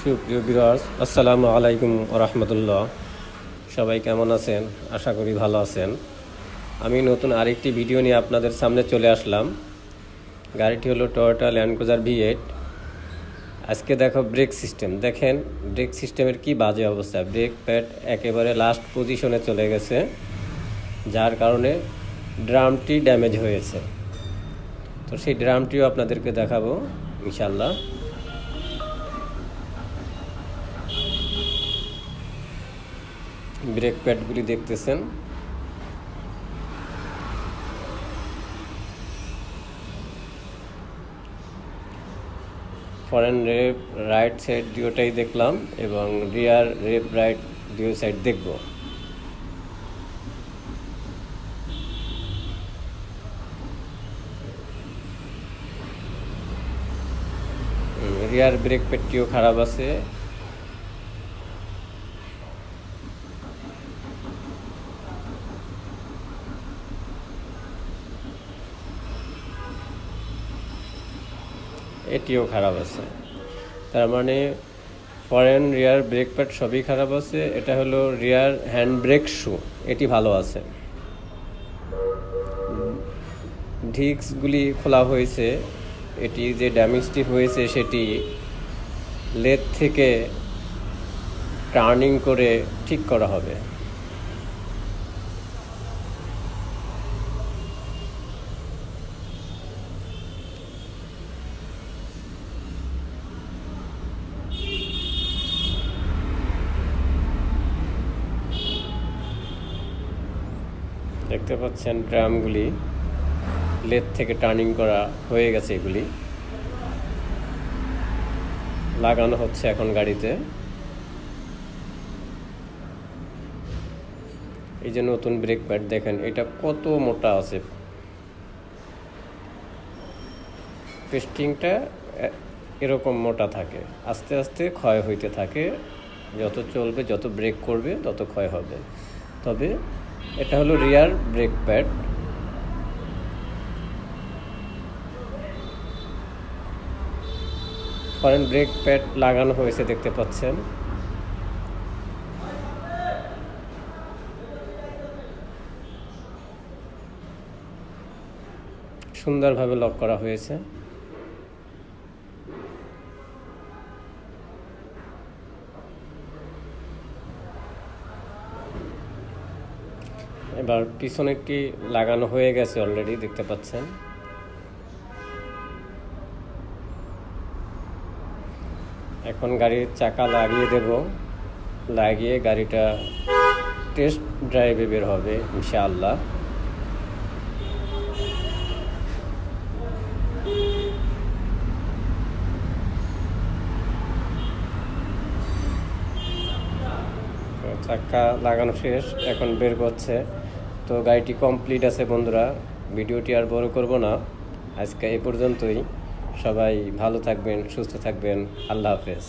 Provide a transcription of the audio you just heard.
সুপ্রিয় ভিউয়ার্স, আসসালামু আলাইকুম রাহমাতুল্লাহ। সবাই কেমন আছেন? আশা করি ভালো আছেন। আমি নতুন আরেকটি ভিডিও নিয়ে আপনাদের সামনে চলে আসলাম। গাড়িটি হলো টয়োটা ল্যান্ড ক্রুজার V8। আজকে দেখো ব্রেক সিস্টেম। দেখেন ব্রেক সিস্টেমের কি বাজে অবস্থা। ব্রেক প্যাড একেবারে লাস্ট পজিশনে চলে গেছে, যার কারণে ড্রামটি ড্যামেজ হয়েছে। তো সেই ড্রামটিও আপনাদেরকে দেখাবো ইনশাল্লাহ। ব্রেক প্যাডগুলি দেখতেছেন। ফরেন রেপ রাইট সাইড দুটোটাই দেখলাম এবং রিয়ার রেপ রাইট দুই সাইড দেখব। রিয়ার ব্রেক প্যাডটিও খারাপ আছে। এটিও খারাপ আছে। তার মানে ফরেন রিয়ার ব্রেক প্যাড সবই খারাপ আছে। এটা হলো রিয়ার হ্যান্ড ব্রেক শু, এটি ভালো আছে। ডিস্কগুলি খোলা হয়েছে। এটি যে ড্যামেজটি হয়েছে সেটি লেদ থেকে টার্নিং করে ঠিক করা হবে। দেখতে পাচ্ছেন ড্রামগুলি লেদ থেকে টার্নিং করা হয়ে গেছে। এগুলি লাগানো হচ্ছে এখন গাড়িতে। এই যে নতুন ব্রেক প্যাড দেখেন, এটা কত মোটা আছে। পেস্টিংটা এরকম মোটা থাকে, আস্তে আস্তে ক্ষয় হইতে থাকে। যত চলবে, যত ব্রেক করবে, তত ক্ষয় হবে। তবে এটা হলো rear brake pad. Foreign brake pad লাগানো হয়েছে দেখতে পাচ্ছেন। সুন্দরভাবে লক করা হয়েছে। এবার পিছনেরটি লাগানো হয়ে গেছে অলরেডি, দেখতে পাচ্ছেন। এখন গাড়ির চাকা লাগিয়ে দেব। লাগিয়ে গাড়িটা টেস্ট ড্রাইভে বের হবে ইনশাআল্লাহ। চাকা লাগানো শেষ, এখন বের করছে। তো গাড়িটি কমপ্লিট আছে বন্ধুরা। ভিডিওটি আর বড় করব না, আজকে এই পর্যন্তই। সবাই ভালো থাকবেন, সুস্থ থাকবেন। আল্লাহ হাফেজ।